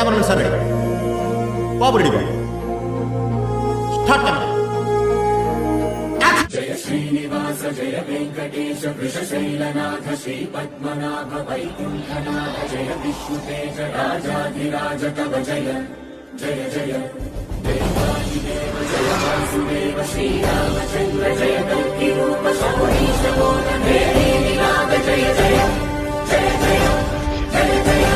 Cameramen sir ready, బాబు ready, బాబు start camera. జయ శ్రీనివాస జయ వెంకటేశ వృషశైలనాథ శ్రీ పద్మనాభ వైకుంఠనాథ జయ విష్ణుతేజ రాజాధిరాజ తవ జయ జయ జయ దేవాదిదేవ జయ వాసుదేవ శ్రీరామచంద్ర జయ కల్కి రూప శౌరీశ నాగ జయ జయ జయ జయ జయ జయ.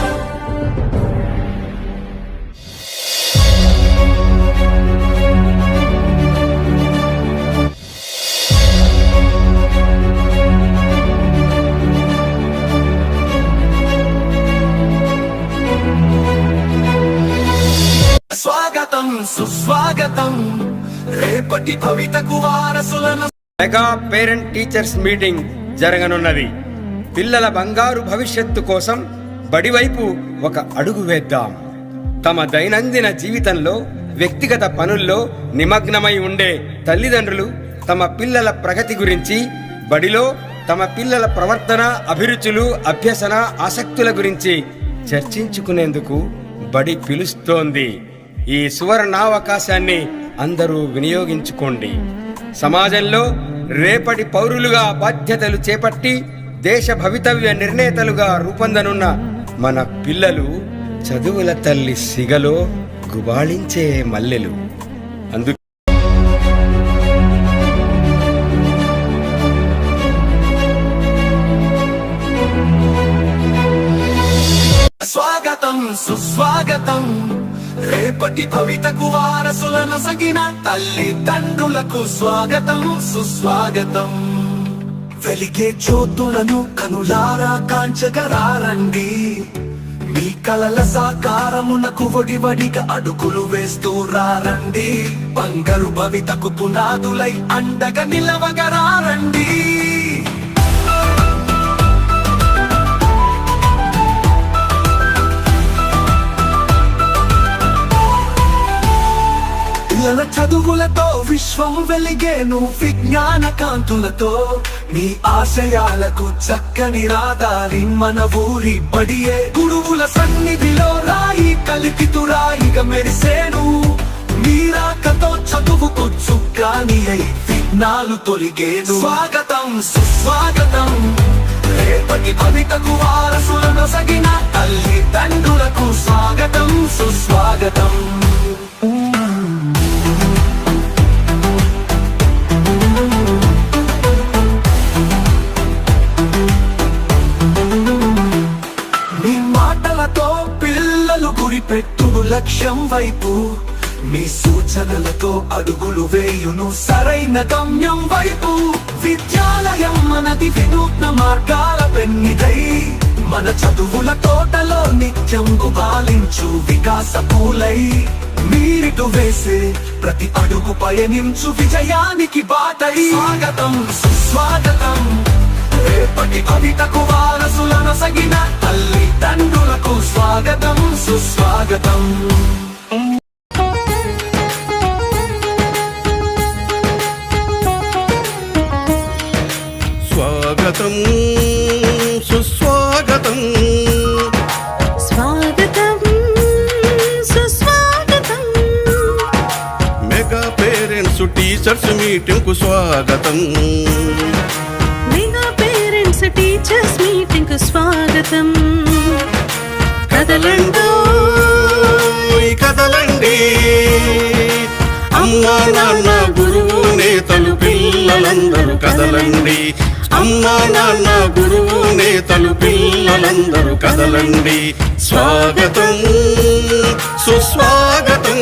స్వాగతం సుస్వాగతం రేపటి భవితకు వారసులను. మెగా పేరెంట్ టీచర్స్ మీటింగ్ జరగనున్నది. పిల్లల బంగారు భవిష్యత్తు కోసం బడివైపు ఒక అడుగు వేద్దాం. తమ దైనందిన జీవితంలో వ్యక్తిగత పనుల్లో నిమగ్నమై ఉండే తల్లిదండ్రులు తమ పిల్లల ప్రగతి గురించి, బడిలో తమ పిల్లల ప్రవర్తన, అభిరుచులు, అభ్యసన, ఆసక్తుల గురించి చర్చించుకునేందుకు బడి పిలుస్తోంది. ఈ సువర్ణావకాశాన్ని అందరూ వినియోగించుకోండి. సమాజంలో రేపటి పౌరులుగా బాధ్యతలు చేపట్టి దేశ భవితవ్య నిర్ణేతలుగా రూపొందనున్న మన పిల్లలు చదువుల తల్లి సిగలో గుబాళించే మల్లెలు. అందుకే స్వాగతం సుస్వాగతం రేపటి భవితకు వారసులను సగిన తల్లిదండ్రులకు స్వాగతం సుస్వాగతం. వెలిగే జ్యోతులను కనులారా కాంచగరారండి. మీ కలల సాకారమునకు వడివడిగా అడుగులు వేస్తూ రారండి. బంగారు భవితకు పునాదులై అండగా నిలవగరారండి. పిల్లల చదువులతో విశ్వం వెలిగేను విజ్ఞాన కాంతులతో. మీ ఆశయాలకు చక్కని రాదారి మన ఊరి బడియే. గురువుల సన్నిధిలో రాయి కలిపితురాయిగా మెరిసేను. మీరాకతో చదువుకు చుక్కాని అయి విఘ్నాలు తొలిగేను. స్వాగతం సుస్వాగతం రేపటి భవితకు వారసులను సగిన తల్లిదండ్రులకు స్వాగతం సుస్వాగతం. గురిపెట్టు లక్ష్యం వైపు. మీ సూచనలతో అడుగులు వేయును సరైన గమ్యం వైపు. విద్యాలయం మనది వినూత్న మార్గాల పెన్నిదై. మన చదువుల తోటలో నిత్యం గుబాలించు వికాస పూలై. మీరిటు వేసే ప్రతి అడుగు పయనించు విజయానికి బాటై. స్వాగతం సుస్వాగతం రేపటి భవితకు వారసులను సగిన తల్లిదండ్రులకు స్వాగతం సుస్వాగతం. స్వాగతం సుస్వాగతం. స్వాగతం సుస్వాగతం. మెగా పేరెంట్స్ టీచర్స్ మీటింగ్ కు స్వాగతం. టీచర్స్ మీటింగ్ కు స్వాగతం. కదలండి కదలండి, అమ్మా నాన్న గురువు నేతలు పిల్లలందరూ కదలండి. అమ్మా నాన్న గురువు నేతలు పిల్లలందరూ కదలండి. స్వాగతం సుస్వాగతం.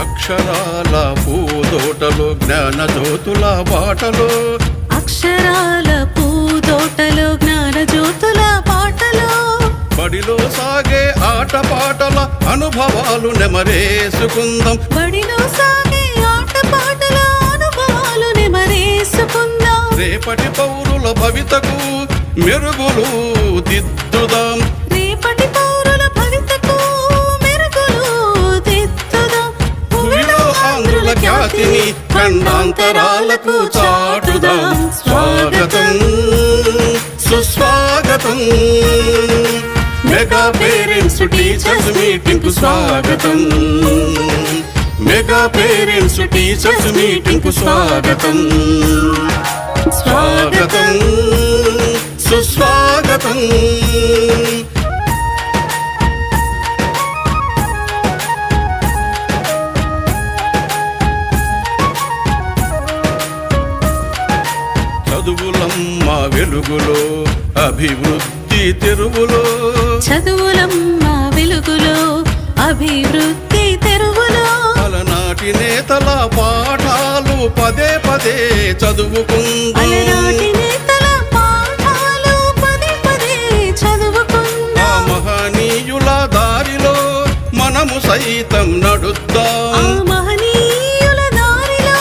అక్షరాల పూదోటలో జ్ఞాన జ్యోతుల బాటలో. అక్షరాల పూదోటలో జ్ఞాన జ్యోతుల పాటలో. బడిలో సాగే ఆట పాటల అనుభవాలు నెమరేసుకుందాం. బడిలో సాగే ఆట పాటల అనుభవాలు నెమరేసుకుందాం. రేపటి పౌరుల భవితకు మెరుగులు దిద్దుదాం. రేపటి పౌరుల భవితకు మెరుగులు దిద్దుదాం. భూమిలో ఆంధ్రుల ఖ్యాతిని ఖండాంతరాలకు చాటుదాం. స్వాగతం సుస్వాగతం మెగా పేరెంట్స్ టీచర్స్ మీటింగ్ కు స్వాగతం. మెగా పేరెంట్స్ టీచర్స్ మీటింగ్ కు స్వాగతం. స్వాగతం సుస్వాగతం. చదువులమ్మ వెలుగులో అభివృద్ధి తెరువులో. చదువులమ్మ వెలుగులో అభివృద్ధి తెరువులో. అలనాటి నేతల పాఠాలు పదే పదే చదువుకుందాం. అలనాటి నేతల పాఠాలు పదే పదే చదువుకుందాం. ఆ మహనీయుల దారిలో మనము సైతం నడుద్దాం. ఆ మహనీయుల దారిలో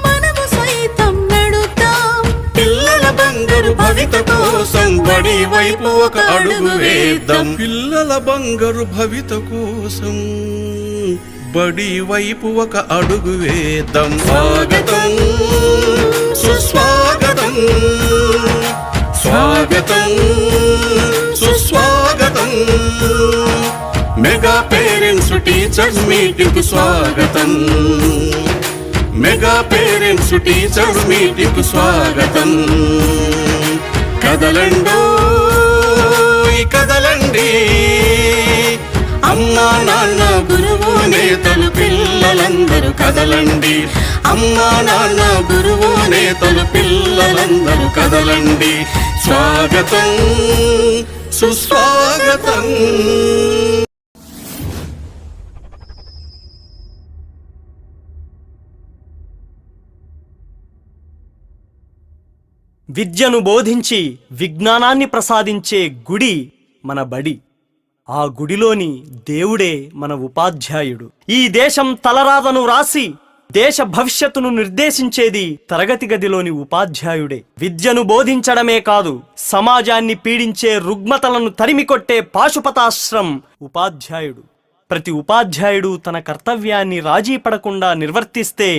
మనము సైతం నడుద్దాం. పిల్లల బంగారు భవిత కోసం బడి వైపు ఒక అడుగు వేద్దాం. పిల్లల బంగారు భవిత కోసం బడి వైపు ఒక అడుగు వేద్దాం. స్వాగతం సుస్వాగతం. స్వాగతం సుస్వాగతం మెగా పేరెంట్స్ టీచర్స్ మీటింగ్ కు స్వాగతం. మెగా పేరెంట్స్ టీచర్స్ మీటింగ్ కు స్వాగతం. కదలండో కదలండి అమ్మా నాన్న గురువు నేతలు పిల్లలందరూ కదలండి. అమ్మా నాన్న గురువు నేతలు పిల్లలందరూ కదలండి. స్వాగతం సుస్వాగతం. విద్యను బోధించి విజ్ఞానాన్ని ప్రసాదించే గుడి మన బడి. ఆ గుడిలోని దేవుడే మన ఉపాధ్యాయుడు. ఈ దేశం తలరాతను రాసి దేశ భవిష్యత్తును నిర్దేశించేది తరగతి గదిలోని ఉపాధ్యాయుడే. విద్యను బోధించడమే కాదు, సమాజాన్ని పీడించే రుగ్మతలను తరిమికొట్టే పాశుపతాశ్రం ఉపాధ్యాయుడు. ప్రతి ఉపాధ్యాయుడు తన కర్తవ్యాన్ని రాజీ పడకుండా నిర్వర్తిస్తే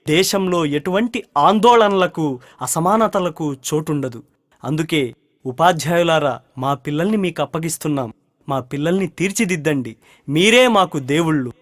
దేశంలో ఎటువంటి ఆందోళనలకు అసమానతలకు చోటుండదు. అందుకే ఉపాధ్యాయులారా, మా పిల్లల్ని మీకు అప్పగిస్తున్నాం. మా పిల్లల్ని తీర్చిదిద్దండి. మీరే మాకు దేవుళ్ళు.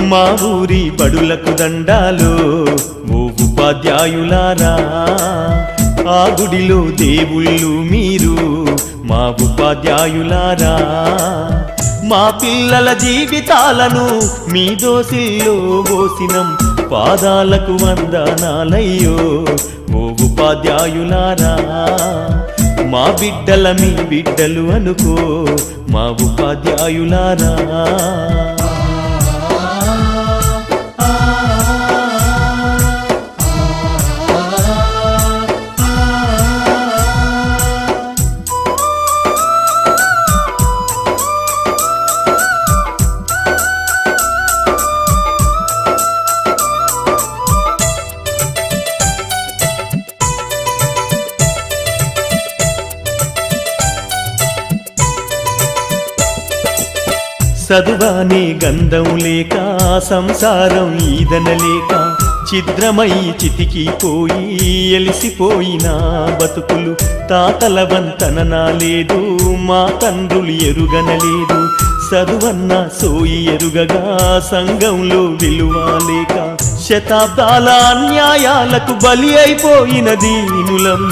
మా ఊరి బడులకు దండాలు ఓ ఉపాధ్యాయులారా. ఆ గుడిలో దేవుళ్ళు మీరు మా ఉపాధ్యాయులారా. మా పిల్లల జీవితాలను మీ దోసిల్లో పోసినం. పాదాలకు వందనాలయ్యో ఓ ఉపాధ్యాయులారా. మా బిడ్డల మీ బిడ్డలు అనుకో మా ఉపాధ్యాయులారా. చదువానే గంధం లేక సంసారం ఈదనలేక ఛిద్రమై చితికిపోయి ఎలిసిపోయిన బతుకులు. తాతల వంతననా లేదు, మా తండ్రులు ఎరుగనలేదు. చదువన్న సోయి ఎరుగగా సంఘంలో విలువ లేక శతాబ్దాల అన్యాయాలకు బలి అయిపోయిన దీనులం.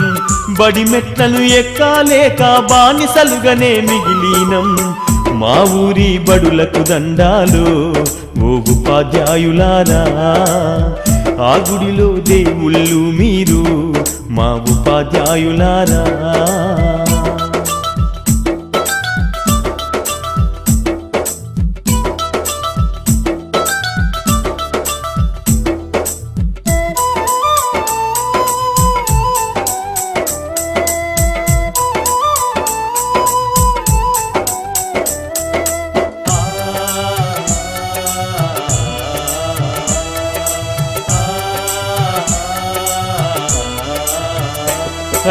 బడి మెట్లను ఎక్కాలేక బానిసలుగానే మిగిలినం. మా ఊరి బడులకు దండాలు ఓ ఉపాధ్యాయులారా. ఆ గుడిలో దేవుళ్ళు మీరు మా ఉపాధ్యాయులారా.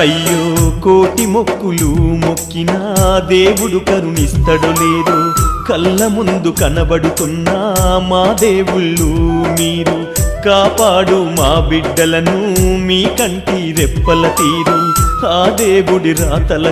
అయ్యో కోటి మొక్కులు మొక్కినా దేవుడు కరుణిస్తడు లేదు. కళ్ళ ముందు కనబడుతున్నా మా దేవుళ్ళు మీరు, కాపాడు మా బిడ్డలను మీ కంటి రెప్పల తీరు. ఆ దేవుడి రాతల